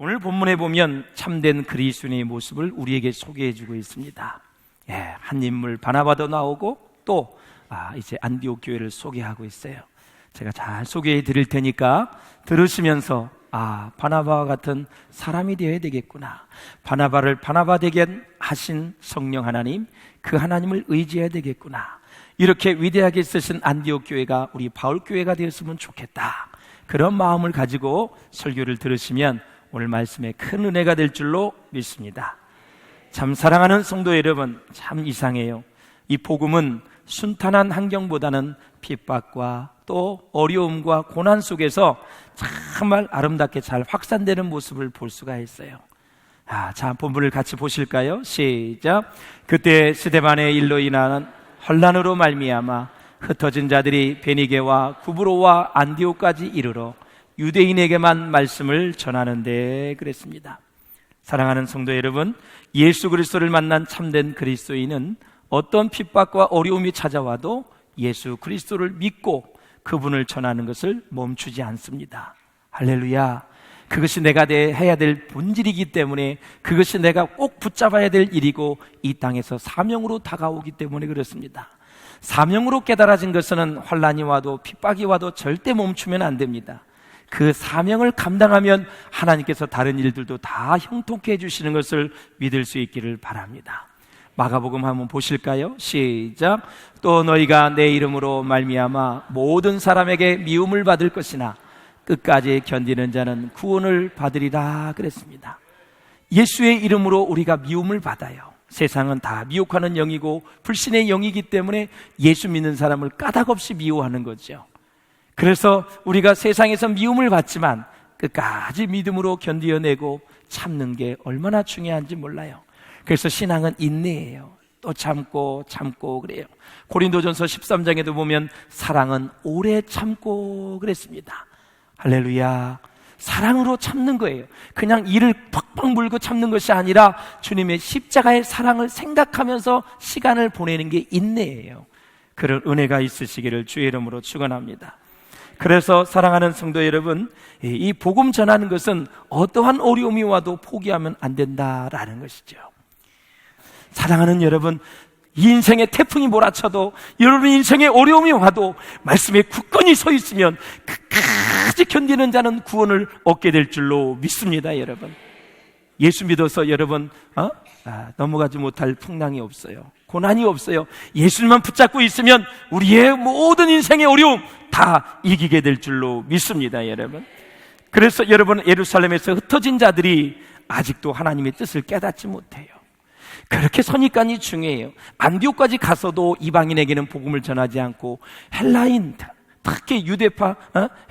오늘 본문에 보면 참된 그리스도인의 모습을 우리에게 소개해주고 있습니다. 한 인물 바나바도 나오고 또 이제 안디옥 교회를 소개하고 있어요. 제가 잘 소개해 드릴 테니까 들으시면서 바나바와 같은 사람이 되어야 되겠구나, 바나바를 바나바 되게 하신 성령 하나님, 그 하나님을 의지해야 되겠구나, 이렇게 위대하게 쓰신 안디옥 교회가 우리 바울 교회가 되었으면 좋겠다, 그런 마음을 가지고 설교를 들으시면 오늘 말씀에 큰 은혜가 될 줄로 믿습니다. 참 사랑하는 성도 여러분, 참 이상해요. 이 복음은 순탄한 환경보다는 핍박과 또 어려움과 고난 속에서 정말 아름답게 잘 확산되는 모습을 볼 수가 있어요. 자, 본문을 같이 보실까요? 시작. 그때 스데반의 일로 인한 혼란으로 말미암아 흩어진 자들이 베니게와 구브로와 안디옥까지 이르러 유대인에게만 말씀을 전하는데 그랬습니다. 사랑하는 성도 여러분, 예수 그리스도를 만난 참된 그리스도인은 어떤 핍박과 어려움이 찾아와도 예수 그리스도를 믿고 그분을 전하는 것을 멈추지 않습니다. 할렐루야. 그것이 내가 해야 될 본질이기 때문에, 그것이 내가 꼭 붙잡아야 될 일이고 이 땅에서 사명으로 다가오기 때문에 그렇습니다. 사명으로 깨달아진 것은 환난이 와도 핍박이 와도 절대 멈추면 안 됩니다. 그 사명을 감당하면 하나님께서 다른 일들도 다 형통케 해주시는 것을 믿을 수 있기를 바랍니다. 마가복음 한번 보실까요? 시작. 또 너희가 내 이름으로 말미암아 모든 사람에게 미움을 받을 것이나 끝까지 견디는 자는 구원을 받으리라 그랬습니다. 예수의 이름으로 우리가 미움을 받아요. 세상은 다 미혹하는 영이고 불신의 영이기 때문에 예수 믿는 사람을 까닭없이 미워하는 거죠. 그래서 우리가 세상에서 미움을 받지만 끝까지 믿음으로 견디어내고 참는 게 얼마나 중요한지 몰라요. 그래서 신앙은 인내예요. 또 참고 그래요. 고린도전서 13장에도 보면 사랑은 오래 참고 그랬습니다. 할렐루야. 사랑으로 참는 거예요. 그냥 이를 팍팍 물고 참는 것이 아니라 주님의 십자가의 사랑을 생각하면서 시간을 보내는 게 인내예요. 그런 은혜가 있으시기를 주의 이름으로 축원합니다. 그래서 사랑하는 성도 여러분, 이 복음 전하는 것은 어떠한 어려움이 와도 포기하면 안 된다라는 것이죠. 사랑하는 여러분, 이 인생의 태풍이 몰아쳐도, 여러분 인생의 어려움이 와도 말씀에 굳건히 서 있으면 끝까지 견디는 자는 구원을 얻게 될 줄로 믿습니다. 여러분, 예수 믿어서 여러분 넘어가지 못할 풍랑이 없어요. 고난이 없어요. 예수님만 붙잡고 있으면 우리의 모든 인생의 어려움 다 이기게 될 줄로 믿습니다. 여러분, 그래서 여러분, 예루살렘에서 흩어진 자들이 아직도 하나님의 뜻을 깨닫지 못해요. 그렇게 선입관이 중요해요. 안디옥까지 가서도 이방인에게는 복음을 전하지 않고 헬라인, 특히 유대파,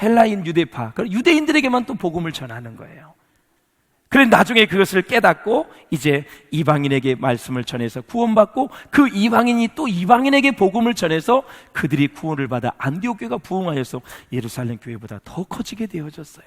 헬라인 유대파, 유대인들에게만 또 복음을 전하는 거예요. 그래서 나중에 그것을 깨닫고 이제 이방인에게 말씀을 전해서 구원받고, 그 이방인이 또 이방인에게 복음을 전해서 그들이 구원을 받아 안디옥 교회가 부흥하여서 예루살렘 교회보다 더 커지게 되어졌어요.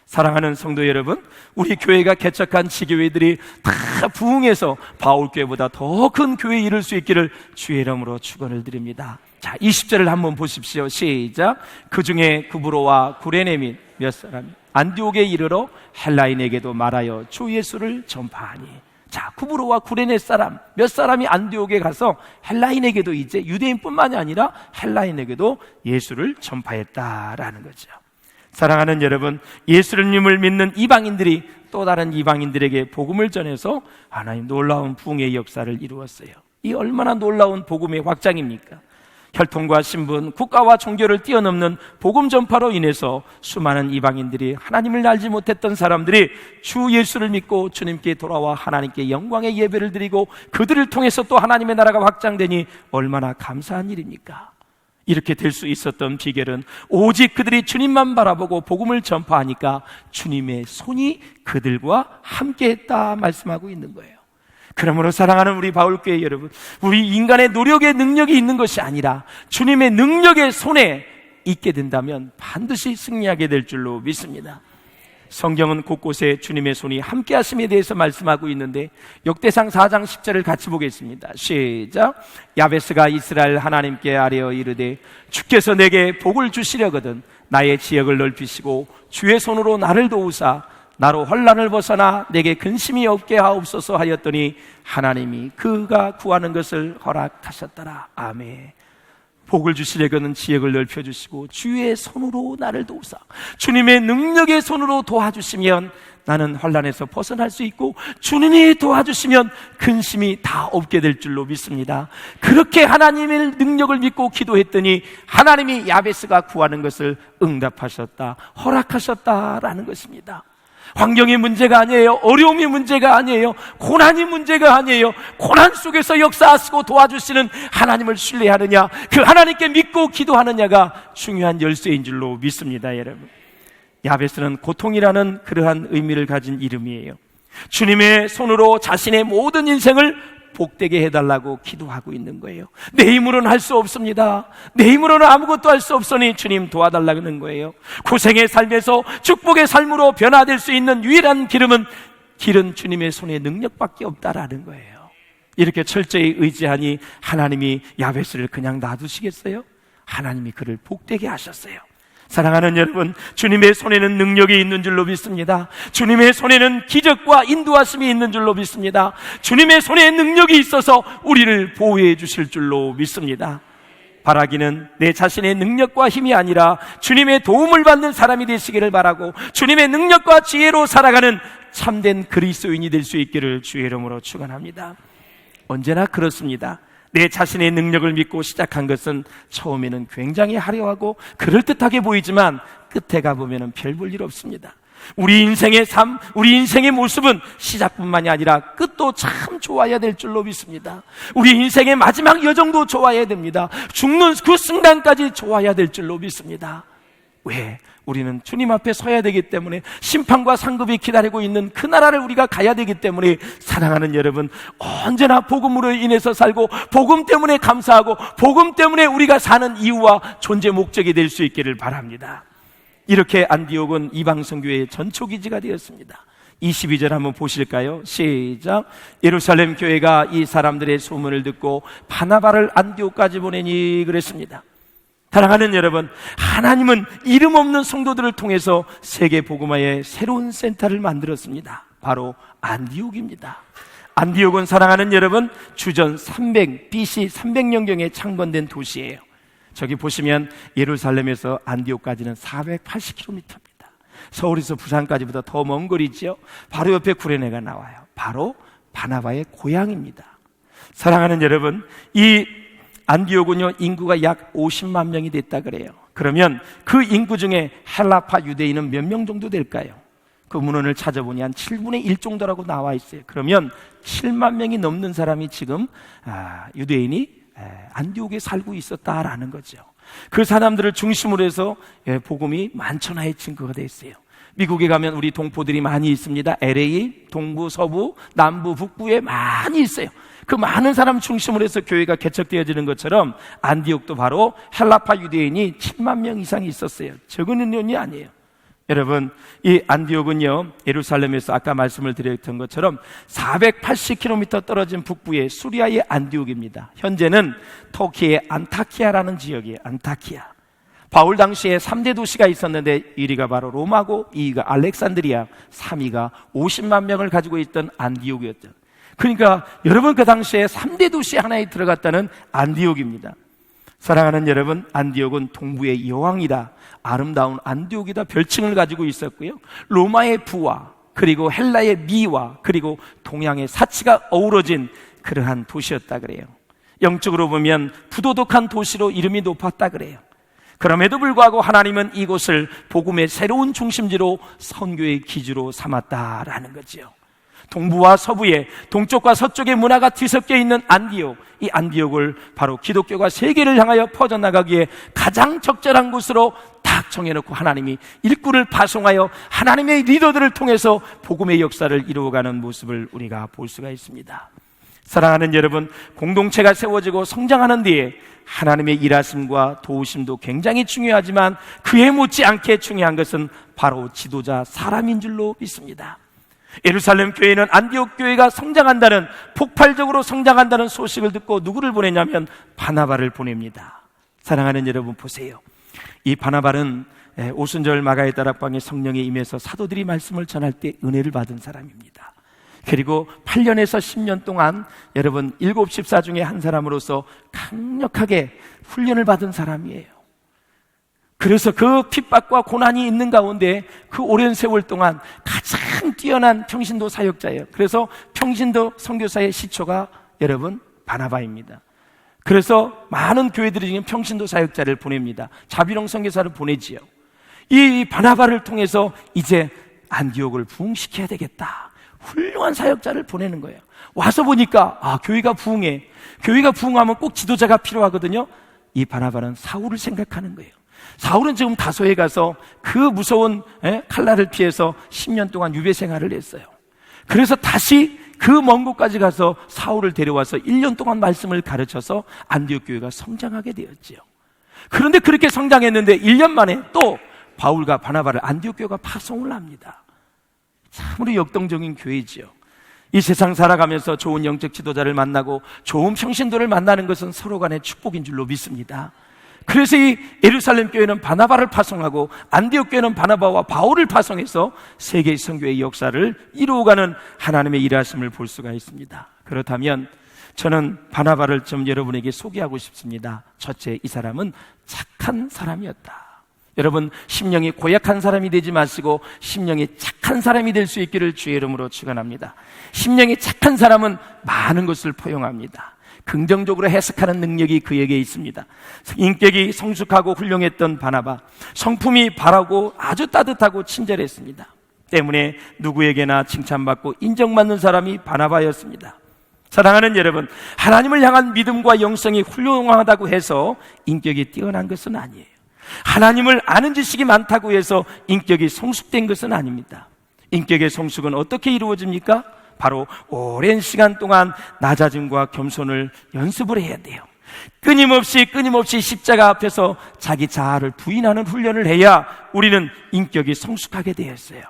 사랑하는 성도 여러분, 우리 교회가 개척한 지교회들이 다 부흥해서 바울 교회보다 더 큰 교회에 이룰 수 있기를 주의 이름으로 축원을 드립니다. 자, 20절을 한번 보십시오. 시작. 그 중에 구브로와 구레네 및 몇 사람이 안디옥에 이르러 헬라인에게도 말하여 주 예수를 전파하니. 자, 구브로와 구레네 사람 몇 사람이 안디옥에 가서 헬라인에게도, 이제 유대인뿐만이 아니라 헬라인에게도 예수를 전파했다라는 거죠. 사랑하는 여러분, 예수님을 믿는 이방인들이 또 다른 이방인들에게 복음을 전해서 하나님 놀라운 부흥의 역사를 이루었어요. 이 얼마나 놀라운 복음의 확장입니까? 혈통과 신분, 국가와 종교를 뛰어넘는 복음 전파로 인해서 수많은 이방인들이, 하나님을 알지 못했던 사람들이 주 예수를 믿고 주님께 돌아와 하나님께 영광의 예배를 드리고 그들을 통해서 또 하나님의 나라가 확장되니 얼마나 감사한 일입니까? 이렇게 될 수 있었던 비결은 오직 그들이 주님만 바라보고 복음을 전파하니까 주님의 손이 그들과 함께했다 말씀하고 있는 거예요. 그러므로 사랑하는 우리 바울교회 여러분, 우리 인간의 노력의 능력이 있는 것이 아니라 주님의 능력의 손에 있게 된다면 반드시 승리하게 될 줄로 믿습니다. 성경은 곳곳에 주님의 손이 함께 하심에 대해서 말씀하고 있는데, 역대상 4장 10절을 같이 보겠습니다. 시작. 야베스가 이스라엘 하나님께 아뢰어 이르되 주께서 내게 복을 주시려거든 나의 지역을 넓히시고 주의 손으로 나를 도우사 나로 혼란을 벗어나 내게 근심이 없게 하옵소서 하였더니 하나님이 그가 구하는 것을 허락하셨더라. 아멘. 복을 주시려거는 지역을 넓혀주시고 주의 손으로 나를 도우사 주님의 능력의 손으로 도와주시면 나는 혼란에서 벗어날 수 있고, 주님이 도와주시면 근심이 다 없게 될 줄로 믿습니다. 그렇게 하나님의 능력을 믿고 기도했더니 하나님이 야베스가 구하는 것을 응답하셨다, 허락하셨다라는 것입니다. 환경이 문제가 아니에요. 어려움이 문제가 아니에요. 고난이 문제가 아니에요. 고난 속에서 역사하시고 도와주시는 하나님을 신뢰하느냐, 그 하나님께 믿고 기도하느냐가 중요한 열쇠인 줄로 믿습니다. 여러분, 야베스는 고통이라는 그러한 의미를 가진 이름이에요. 주님의 손으로 자신의 모든 인생을 복되게 해달라고 기도하고 있는 거예요. 내 힘으로는 할 수 없습니다. 내 힘으로는 아무것도 할 수 없으니 주님 도와달라는 거예요. 고생의 삶에서 축복의 삶으로 변화될 수 있는 유일한 길은 주님의 손의 능력밖에 없다라는 거예요. 이렇게 철저히 의지하니 하나님이 야베스를 그냥 놔두시겠어요? 하나님이 그를 복되게 하셨어요. 사랑하는 여러분, 주님의 손에는 능력이 있는 줄로 믿습니다. 주님의 손에는 기적과 인도하심이 있는 줄로 믿습니다. 주님의 손에 능력이 있어서 우리를 보호해 주실 줄로 믿습니다. 바라기는 내 자신의 능력과 힘이 아니라 주님의 도움을 받는 사람이 되시기를 바라고, 주님의 능력과 지혜로 살아가는 참된 그리스도인이 될 수 있기를 주의 이름으로 축원합니다. 언제나 그렇습니다. 내 자신의 능력을 믿고 시작한 것은 처음에는 굉장히 화려하고 그럴듯하게 보이지만 끝에 가보면 별 볼 일 없습니다. 우리 인생의 삶, 우리 인생의 모습은 시작뿐만이 아니라 끝도 참 좋아야 될 줄로 믿습니다. 우리 인생의 마지막 여정도 좋아야 됩니다. 죽는 그 순간까지 좋아야 될 줄로 믿습니다. 왜? 우리는 주님 앞에 서야 되기 때문에, 심판과 상급이 기다리고 있는 그 나라를 우리가 가야 되기 때문에, 사랑하는 여러분, 언제나 복음으로 인해서 살고 복음 때문에 감사하고 복음 때문에 우리가 사는 이유와 존재 목적이 될 수 있기를 바랍니다. 이렇게 안디옥은 이방선교회의 전초기지가 되었습니다. 22절 한번 보실까요? 시작. 예루살렘 교회가 이 사람들의 소문을 듣고 바나바를 안디옥까지 보내니 그랬습니다. 사랑하는 여러분, 하나님은 이름 없는 성도들을 통해서 세계 복음화의 새로운 센터를 만들었습니다. 바로 안디옥입니다. 안디옥은 사랑하는 여러분, 주전 300 BC 300년경에 창건된 도시예요. 저기 보시면 예루살렘에서 안디옥까지는 480km입니다. 서울에서 부산까지보다 더 먼 거리죠. 바로 옆에 구레네가 나와요. 바로 바나바의 고향입니다. 사랑하는 여러분, 이 안디옥은요, 인구가 약 50만 명이 됐다 그래요. 그러면 그 인구 중에 헬라파 유대인은 몇 명 정도 될까요? 그 문헌을 찾아보니 한 7분의 1 정도라고 나와 있어요. 그러면 7만 명이 넘는 사람이 지금 유대인이 안디옥에 살고 있었다라는 거죠. 그 사람들을 중심으로 해서 복음이 만천하에 증거가 되어 있어요. 미국에 가면 우리 동포들이 많이 있습니다. LA, 동부, 서부, 남부, 북부에 많이 있어요. 그 많은 사람 중심으로 해서 교회가 개척되어지는 것처럼 안디옥도 바로 헬라파 유대인이 7만 명 이상이 있었어요. 적은 인원이 아니에요. 여러분, 이 안디옥은요, 예루살렘에서 아까 말씀을 드렸던 것처럼 480km 떨어진 북부의 수리아의 안디옥입니다. 현재는 터키의 안타키아라는 지역이에요. 안타키아. 바울 당시에 3대 도시가 있었는데 1위가 바로 로마고 2위가 알렉산드리아, 3위가 50만 명을 가지고 있던 안디옥이었죠. 그러니까 여러분, 그 당시에 3대 도시 하나에 들어갔다는 안디옥입니다. 사랑하는 여러분, 안디옥은 동부의 여왕이다, 아름다운 안디옥이다 별칭을 가지고 있었고요, 로마의 부와 그리고 헬라의 미와 그리고 동양의 사치가 어우러진 그러한 도시였다 그래요. 영적으로 보면 부도덕한 도시로 이름이 높았다 그래요. 그럼에도 불구하고 하나님은 이곳을 복음의 새로운 중심지로 선교의 기지로 삼았다라는 거죠. 동부와 서부에, 동쪽과 서쪽의 문화가 뒤섞여 있는 안디옥, 이 안디옥을 바로 기독교가 세계를 향하여 퍼져나가기에 가장 적절한 곳으로 딱 정해놓고 하나님이 일꾼을 파송하여 하나님의 리더들을 통해서 복음의 역사를 이루어가는 모습을 우리가 볼 수가 있습니다. 사랑하는 여러분, 공동체가 세워지고 성장하는 뒤에 하나님의 일하심과 도우심도 굉장히 중요하지만 그에 못지않게 중요한 것은 바로 지도자 사람인 줄로 믿습니다. 예루살렘 교회는 안디옥 교회가 성장한다는, 폭발적으로 성장한다는 소식을 듣고 누구를 보내냐면 바나바를 보냅니다. 사랑하는 여러분, 보세요. 이 바나바는 오순절 마가의 다락방에 성령이 임해서 사도들이 말씀을 전할 때 은혜를 받은 사람입니다. 그리고 8년에서 10년 동안 여러분 7 집사 중에 한 사람으로서 강력하게 훈련을 받은 사람이에요. 그래서 그 핍박과 고난이 있는 가운데 그 오랜 세월 동안 가장 뛰어난 평신도 사역자예요. 그래서 평신도 선교사의 시초가 여러분 바나바입니다. 그래서 많은 교회들이 지금 평신도 사역자를 보냅니다. 자비령 선교사를 보내지요. 이 바나바를 통해서 이제 안디옥을 부흥시켜야 되겠다. 훌륭한 사역자를 보내는 거예요. 와서 보니까 교회가 부흥해. 교회가 부흥하면 꼭 지도자가 필요하거든요. 이 바나바는 사울을 생각하는 거예요. 사울은 지금 다소에 가서 그 무서운 칼날을 피해서 10년 동안 유배 생활을 했어요. 그래서 다시 그 먼 곳까지 가서 사울을 데려와서 1년 동안 말씀을 가르쳐서 안디옥 교회가 성장하게 되었지요. 그런데 그렇게 성장했는데 1년 만에 또 바울과 바나바를 안디옥 교회가 파송을 합니다. 참으로 역동적인 교회지요. 이 세상 살아가면서 좋은 영적 지도자를 만나고 좋은 평신도를 만나는 것은 서로 간의 축복인 줄로 믿습니다. 그래서 이 예루살렘 교회는 바나바를 파송하고 안디옥 교회는 바나바와 바울을 파송해서 세계 선교의 역사를 이루어가는 하나님의 일하심을 볼 수가 있습니다. 그렇다면 저는 바나바를 좀 여러분에게 소개하고 싶습니다. 첫째, 이 사람은 착한 사람이었다. 여러분, 심령이 고약한 사람이 되지 마시고 심령이 착한 사람이 될 수 있기를 주의 이름으로 축원합니다. 심령이 착한 사람은 많은 것을 포용합니다. 긍정적으로 해석하는 능력이 그에게 있습니다. 인격이 성숙하고 훌륭했던 바나바, 성품이 바라고 아주 따뜻하고 친절했습니다. 때문에 누구에게나 칭찬받고 인정받는 사람이 바나바였습니다. 사랑하는 여러분, 하나님을 향한 믿음과 영성이 훌륭하다고 해서 인격이 뛰어난 것은 아니에요. 하나님을 아는 지식이 많다고 해서 인격이 성숙된 것은 아닙니다. 인격의 성숙은 어떻게 이루어집니까? 바로 오랜 시간 동안 낮아짐과 겸손을 연습을 해야 돼요. 끊임없이 십자가 앞에서 자기 자아를 부인하는 훈련을 해야 우리는 인격이 성숙하게 되었어요.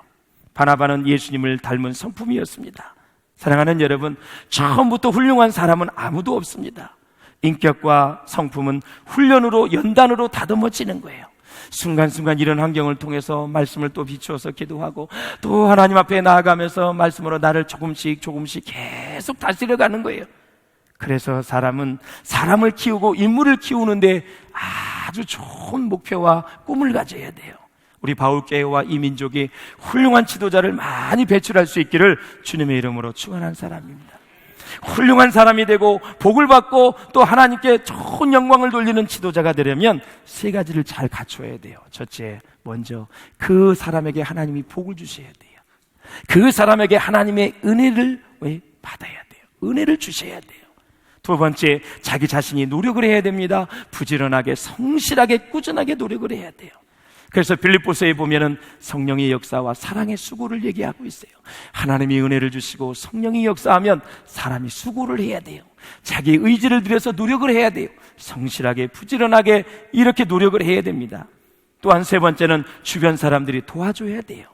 바나바는 예수님을 닮은 성품이었습니다. 사랑하는 여러분, 처음부터 훌륭한 사람은 아무도 없습니다. 인격과 성품은 훈련으로 연단으로 다듬어지는 거예요. 순간순간 이런 환경을 통해서 말씀을 또 비추어서 기도하고 또 하나님 앞에 나아가면서 말씀으로 나를 조금씩 계속 다스려가는 거예요. 그래서 사람은 사람을 키우고 인물을 키우는데 아주 좋은 목표와 꿈을 가져야 돼요. 우리 바울교회와 이 민족이 훌륭한 지도자를 많이 배출할 수 있기를 주님의 이름으로 축원한 사람입니다. 훌륭한 사람이 되고 복을 받고 또 하나님께 좋은 영광을 돌리는 지도자가 되려면 세 가지를 잘 갖춰야 돼요. 첫째, 먼저 그 사람에게 하나님이 복을 주셔야 돼요. 그 사람에게 하나님의 은혜를 받아야 돼요. 은혜를 주셔야 돼요. 두 번째, 자기 자신이 노력을 해야 됩니다. 부지런하게 성실하게 꾸준하게 노력을 해야 돼요. 그래서 빌립보서에 보면은 성령의 역사와 사랑의 수고를 얘기하고 있어요. 하나님이 은혜를 주시고 성령이 역사하면 사람이 수고를 해야 돼요. 자기 의지를 들여서 노력을 해야 돼요. 성실하게 부지런하게 이렇게 노력을 해야 됩니다. 또한 세 번째는 주변 사람들이 도와줘야 돼요.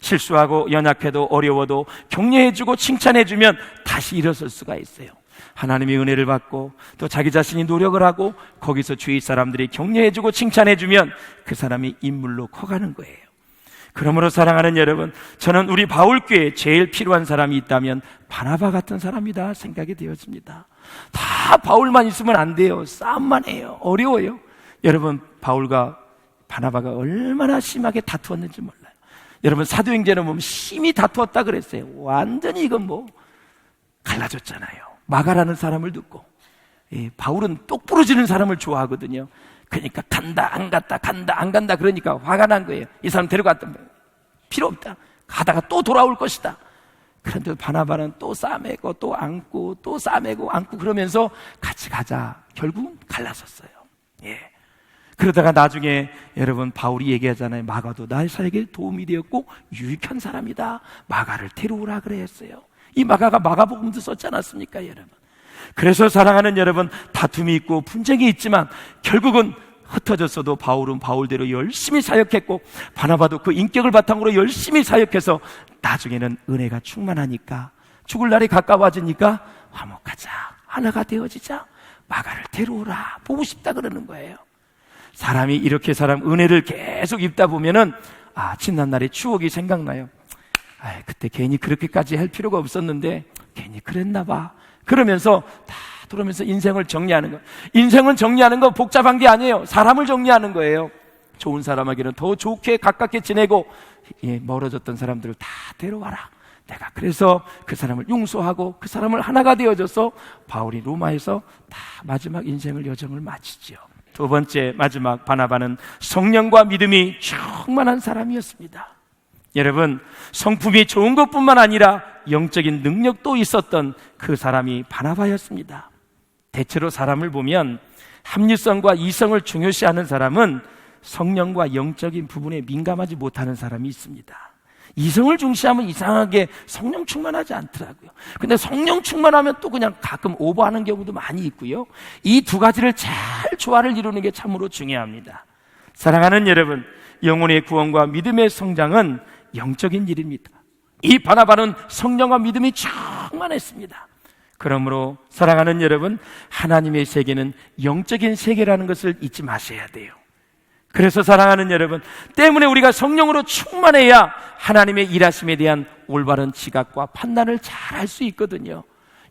실수하고 연약해도 어려워도 격려해주고 칭찬해주면 다시 일어설 수가 있어요. 하나님의 은혜를 받고 또 자기 자신이 노력을 하고 거기서 주위 사람들이 격려해주고 칭찬해주면 그 사람이 인물로 커가는 거예요. 그러므로 사랑하는 여러분, 저는 우리 바울교회에 제일 필요한 사람이 있다면 바나바 같은 사람이다 생각이 되었습니다. 다 바울만 있으면 안 돼요. 싸움만 해요. 어려워요. 여러분, 바울과 바나바가 얼마나 심하게 다투었는지 몰라요. 여러분, 사도행전에 보면 심히 다투었다 그랬어요. 완전히 이건 갈라졌잖아요. 마가라는 사람을 듣고, 바울은 똑 부러지는 사람을 좋아하거든요. 그러니까 간다 안 갔다 간다 안 간다 그러니까 화가 난 거예요. 이 사람 데려갔다 필요 없다. 가다가 또 돌아올 것이다. 그런데 바나바는 또 싸매고 또 안고 또 싸매고 안고 그러면서 같이 가자. 결국은 갈라섰어요. 그러다가 나중에 여러분 바울이 얘기하잖아요. 마가도 나의 사역에 도움이 되었고 유익한 사람이다. 마가를 데려오라 그랬어요. 이 마가가 마가복음도 썼지 않았습니까, 여러분? 그래서 사랑하는 여러분, 다툼이 있고 분쟁이 있지만 결국은 흩어졌어도 바울은 바울대로 열심히 사역했고 바나바도 그 인격을 바탕으로 열심히 사역해서 나중에는 은혜가 충만하니까 죽을 날이 가까워지니까 화목하자, 하나가 되어지자, 마가를 데려오라, 보고 싶다 그러는 거예요. 사람이 이렇게 은혜를 계속 입다 보면은 지난날의 추억이 생각나요. 그때 괜히 그렇게까지 할 필요가 없었는데 괜히 그랬나 봐. 그러면서 인생을 정리하는 거. 인생을 정리하는 거 복잡한 게 아니에요. 사람을 정리하는 거예요. 좋은 사람에게는 더 좋게 가깝게 지내고, 멀어졌던 사람들을 다 데려와라. 내가 그래서 그 사람을 용서하고 그 사람을 하나가 되어줘서 바울이 로마에서 다 마지막 인생을 여정을 마치죠. 두 번째, 마지막 바나바는 성령과 믿음이 충만한 사람이었습니다. 여러분, 성품이 좋은 것뿐만 아니라 영적인 능력도 있었던 그 사람이 바나바였습니다. 대체로 사람을 보면 합리성과 이성을 중요시하는 사람은 성령과 영적인 부분에 민감하지 못하는 사람이 있습니다. 이성을 중시하면 이상하게 성령 충만하지 않더라고요. 근데 성령 충만하면 또 그냥 가끔 오버하는 경우도 많이 있고요. 이 두 가지를 잘 조화를 이루는 게 참으로 중요합니다. 사랑하는 여러분, 영혼의 구원과 믿음의 성장은 영적인 일입니다. 이 바나바는 성령과 믿음이 충만했습니다. 그러므로 사랑하는 여러분, 하나님의 세계는 영적인 세계라는 것을 잊지 마셔야 돼요. 그래서 사랑하는 여러분, 때문에 우리가 성령으로 충만해야 하나님의 일하심에 대한 올바른 지각과 판단을 잘 할 수 있거든요.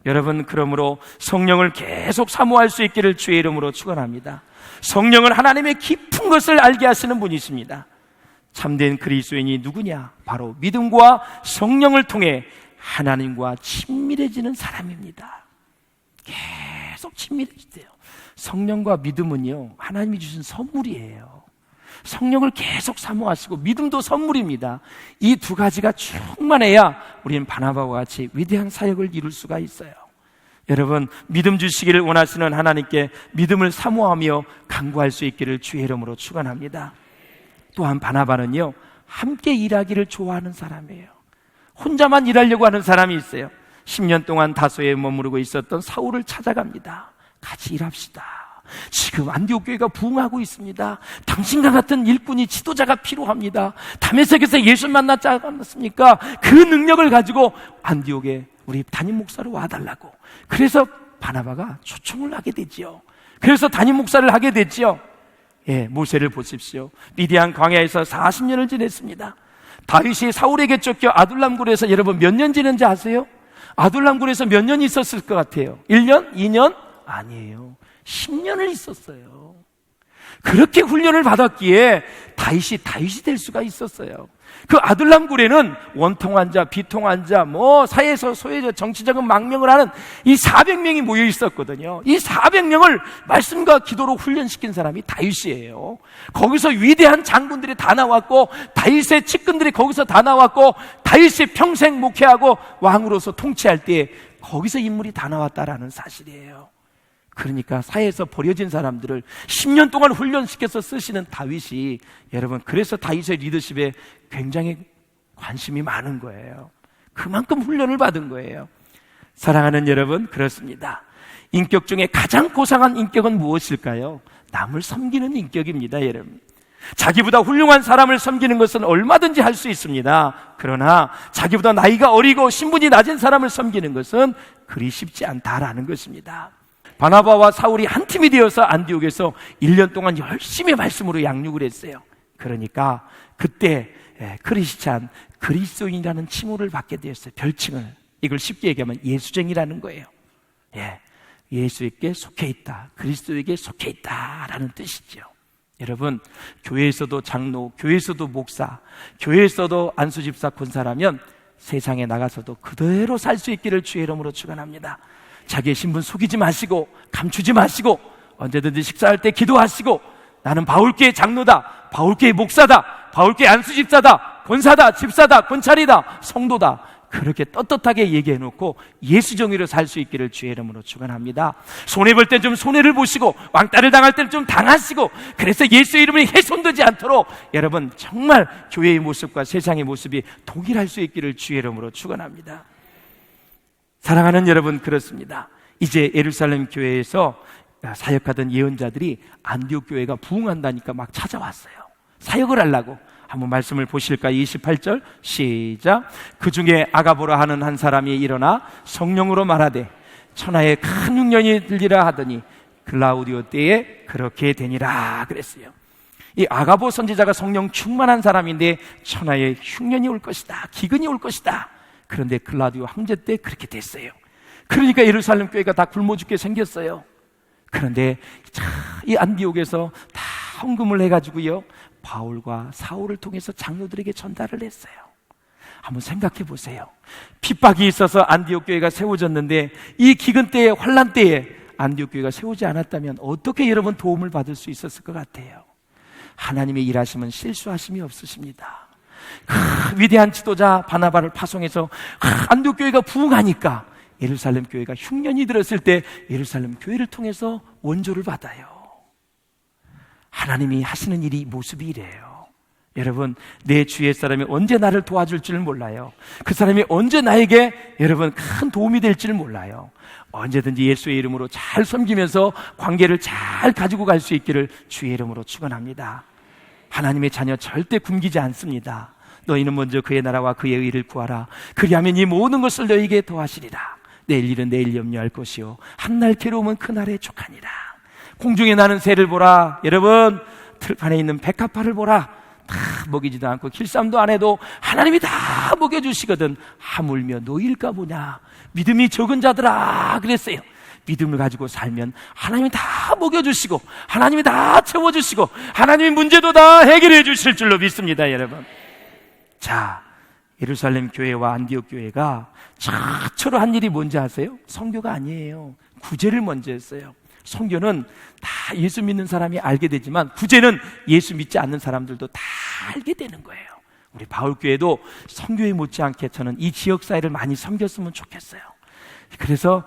여러분, 그러므로 성령을 계속 사모할 수 있기를 주의 이름으로 축원합니다. 성령은 하나님의 깊은 것을 알게 하시는 분이십니다. 참된 그리스도인이 누구냐? 바로 믿음과 성령을 통해 하나님과 친밀해지는 사람입니다. 계속 친밀해지대요. 성령과 믿음은요, 하나님이 주신 선물이에요. 성령을 계속 사모하시고 믿음도 선물입니다. 이 두 가지가 충만해야 우리는 바나바와 같이 위대한 사역을 이룰 수가 있어요. 여러분, 믿음 주시기를 원하시는 하나님께 믿음을 사모하며 간구할 수 있기를 주의 이름으로 축원합니다. 또한 바나바는요, 함께 일하기를 좋아하는 사람이에요. 혼자만 일하려고 하는 사람이 있어요. 10년 동안 다소에 머무르고 있었던 사울을 찾아갑니다. 같이 일합시다. 지금 안디옥 교회가 부흥하고 있습니다. 당신과 같은 일꾼이 지도자가 필요합니다. 다메섹에서 예수 만났지 않았습니까? 그 능력을 가지고 안디옥에 우리 담임 목사로 와달라고. 그래서 바나바가 초청을 하게 되지요. 그래서 담임 목사를 하게 됐지요. 모세를 보십시오. 미디안 광야에서 40년을 지냈습니다. 다윗이 사울에게 쫓겨 아둘람굴에서 여러분 몇 년 지낸지 아세요? 아둘람굴에서 몇 년 있었을 것 같아요? 1년? 2년? 아니에요. 10년을 있었어요. 그렇게 훈련을 받았기에 다윗이 될 수가 있었어요. 그 아둘람굴에는 원통한 자, 비통한 자, 사회에서 소외적 정치적인 망명을 하는 이 400명이 모여 있었거든요. 이 400명을 말씀과 기도로 훈련시킨 사람이 다윗이에요. 거기서 위대한 장군들이 다 나왔고, 다윗의 측근들이 거기서 다 나왔고, 다윗이 평생 목회하고 왕으로서 통치할 때 거기서 인물이 다 나왔다라는 사실이에요. 그러니까 사회에서 버려진 사람들을 10년 동안 훈련시켜서 쓰시는 다윗이, 여러분, 그래서 다윗의 리더십에 굉장히 관심이 많은 거예요. 그만큼 훈련을 받은 거예요. 사랑하는 여러분, 그렇습니다. 인격 중에 가장 고상한 인격은 무엇일까요? 남을 섬기는 인격입니다, 여러분. 자기보다 훌륭한 사람을 섬기는 것은 얼마든지 할 수 있습니다. 그러나 자기보다 나이가 어리고 신분이 낮은 사람을 섬기는 것은 그리 쉽지 않다라는 것입니다. 바나바와 사울이 한 팀이 되어서 안디옥에서 1년 동안 열심히 말씀으로 양육을 했어요. 그러니까 그때 크리스찬, 그리스도인이라는 칭호를 받게 되었어요. 별칭을. 이걸 쉽게 얘기하면 예수쟁이라는 거예요. 예수에게 속해 있다, 그리스도에게 속해 있다라는 뜻이죠. 여러분, 교회에서도 장로, 교회에서도 목사, 교회에서도 안수집사 권사라면 세상에 나가서도 그대로 살 수 있기를 주의 이름으로 축원합니다. 자기의 신분 속이지 마시고 감추지 마시고 언제든지 식사할 때 기도하시고, 나는 바울교회 장로다, 바울교회 목사다, 바울교회 안수집사다, 권사다, 집사다, 권찰이다, 성도다, 그렇게 떳떳하게 얘기해놓고 예수정의로 살 수 있기를 주의 이름으로 축원합니다. 손해볼 땐 좀 손해를 보시고 왕따를 당할 땐 좀 당하시고, 그래서 예수의 이름이 훼손되지 않도록 여러분 정말 교회의 모습과 세상의 모습이 동일할 수 있기를 주의 이름으로 축원합니다. 사랑하는 여러분, 그렇습니다. 이제 예루살렘 교회에서 사역하던 예언자들이 안디옥 교회가 부흥한다니까 막 찾아왔어요. 사역을 하려고. 한번 말씀을 보실까요? 28절 시작. 그 중에 아가보라 하는 한 사람이 일어나 성령으로 말하되 천하에 큰 흉년이 들리라 하더니 글라우디오 때에 그렇게 되니라 그랬어요. 이 아가보 선지자가 성령 충만한 사람인데 천하에 흉년이 올 것이다, 기근이 올 것이다. 그런데 글라우디오 황제 때 그렇게 됐어요. 그러니까 예루살렘 교회가 다 굶어 죽게 생겼어요. 그런데 이 안디옥에서 다 헌금을 해가지고요, 바울과 사울을 통해서 장로들에게 전달을 했어요. 한번 생각해 보세요. 핍박이 있어서 안디옥 교회가 세워졌는데 이 기근 때에, 환란 때에 안디옥 교회가 세우지 않았다면 어떻게 여러분 도움을 받을 수 있었을 것 같아요? 하나님의 일하심은 실수하심이 없으십니다. 위대한 지도자 바나바를 파송해서 안디옥 교회가 부흥하니까 예루살렘 교회가 흉년이 들었을 때 예루살렘 교회를 통해서 원조를 받아요. 하나님이 하시는 일이 모습이 이래요. 여러분, 내 주위의 사람이 언제 나를 도와줄 줄 몰라요. 그 사람이 언제 나에게 여러분 큰 도움이 될 줄 몰라요. 언제든지 예수의 이름으로 잘 섬기면서 관계를 잘 가지고 갈 수 있기를 주의 이름으로 축원합니다. 하나님의 자녀 절대 굶기지 않습니다. 너희는 먼저 그의 나라와 그의 의를 구하라. 그리하면 이 모든 것을 너희에게 더하시리라. 내일 일은 내일 염려할 것이요 한날 괴로움은 그날에 족하니라. 공중에 나는 새를 보라. 여러분, 들판에 있는 백합화를 보라. 다 먹이지도 않고 길쌈도 안 해도 하나님이 다 먹여주시거든 하물며 너희일까 보냐. 믿음이 적은 자들아 그랬어요. 믿음을 가지고 살면 하나님이 다 먹여주시고 하나님이 다 채워주시고 하나님이 문제도 다 해결해 주실 줄로 믿습니다. 여러분, 자, 예루살렘 교회와 안디옥 교회가 최초로 한 일이 뭔지 아세요? 선교가 아니에요. 구제를 먼저 했어요. 선교는 다 예수 믿는 사람이 알게 되지만 구제는 예수 믿지 않는 사람들도 다 알게 되는 거예요. 우리 바울교회도 선교에 못지않게 저는 이 지역사회를 많이 섬겼으면 좋겠어요. 그래서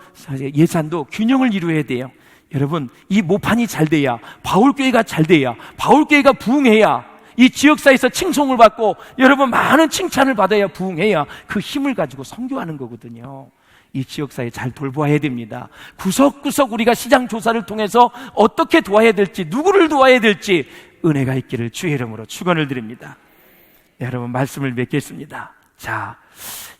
예산도 균형을 이루어야 돼요. 여러분, 이 모판이 잘 돼야, 바울교회가 잘 돼야, 바울교회가 부흥해야, 이 지역사회에서 칭송을 받고 여러분 많은 칭찬을 받아야 부흥해야 그 힘을 가지고 선교하는 거거든요. 이 지역사회 잘 돌보아야 됩니다. 구석구석 우리가 시장 조사를 통해서 어떻게 도와야 될지, 누구를 도와야 될지 은혜가 있기를 주의 이름으로 축원을 드립니다. 여러분, 말씀을 맺겠습니다. 자,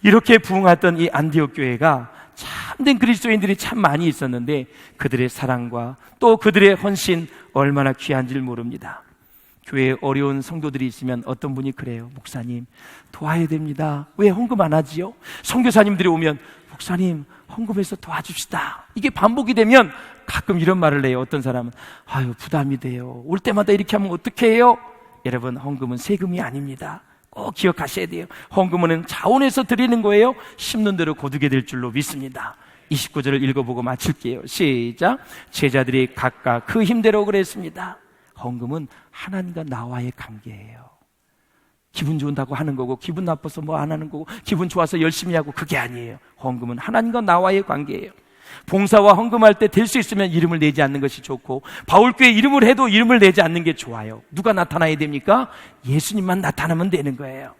이렇게 부흥했던 이 안디옥 교회가 참된 그리스도인들이 참 많이 있었는데 그들의 사랑과 또 그들의 헌신 얼마나 귀한지를 모릅니다. 교회에 어려운 성도들이 있으면 어떤 분이 그래요. 목사님, 도와야 됩니다. 왜 헌금 안 하지요? 선교사님들이 오면 목사님, 헌금해서 도와줍시다. 이게 반복이 되면 가끔 이런 말을 해요. 어떤 사람은 아유, 부담이 돼요. 올 때마다 이렇게 하면 어떻게 해요? 여러분, 헌금은 세금이 아닙니다. 꼭 기억하셔야 돼요. 헌금은 자원에서 드리는 거예요. 심는 대로 거두게 될 줄로 믿습니다. 29절을 읽어보고 마칠게요. 시작. 제자들이 각각 그 힘대로 그랬습니다. 헌금은 하나님과 나와의 관계예요. 기분 좋다고 하는 거고 기분 나빠서 뭐 안 하는 거고 기분 좋아서 열심히 하고 그게 아니에요. 헌금은 하나님과 나와의 관계예요. 봉사와 헌금할 때 될 수 있으면 이름을 내지 않는 것이 좋고 바울교회 이름을 해도 이름을 내지 않는 게 좋아요. 누가 나타나야 됩니까? 예수님만 나타나면 되는 거예요.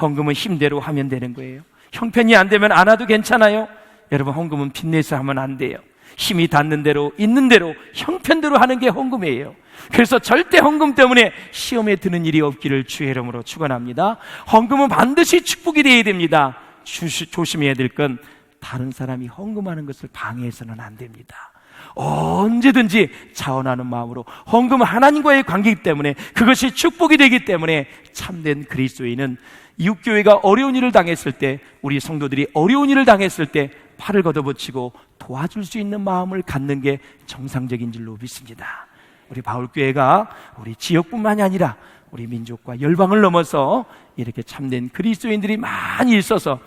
헌금은 힘대로 하면 되는 거예요. 형편이 안 되면 안 와도 괜찮아요. 여러분, 헌금은 빚내서 하면 안 돼요. 힘이 닿는 대로 있는 대로 형편대로 하는 게 헌금이에요. 그래서 절대 헌금 때문에 시험에 드는 일이 없기를 주의 이름으로 축원합니다. 헌금은 반드시 축복이 되어야 됩니다. 조심해야 될 건 다른 사람이 헌금하는 것을 방해해서는 안 됩니다. 언제든지 자원하는 마음으로, 헌금은 하나님과의 관계이기 때문에 그것이 축복이 되기 때문에 참된 그리스도인은 이웃교회가 어려운 일을 당했을 때, 우리 성도들이 어려운 일을 당했을 때 팔을 걷어붙이고 도와줄 수 있는 마음을 갖는 게 정상적인 줄로 믿습니다. 우리 바울교회가 우리 지역뿐만이 아니라 우리 민족과 열방을 넘어서 이렇게 참된 그리스도인들이 많이 있어서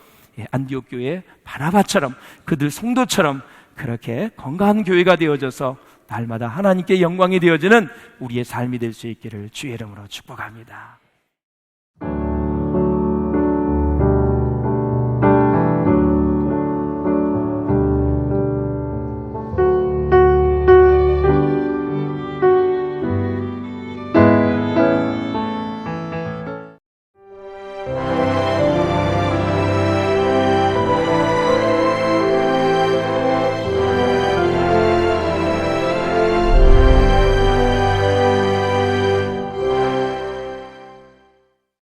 안디옥 교회 바나바처럼 그들 성도처럼 그렇게 건강한 교회가 되어져서 날마다 하나님께 영광이 되어지는 우리의 삶이 될 수 있기를 주의 이름으로 축복합니다.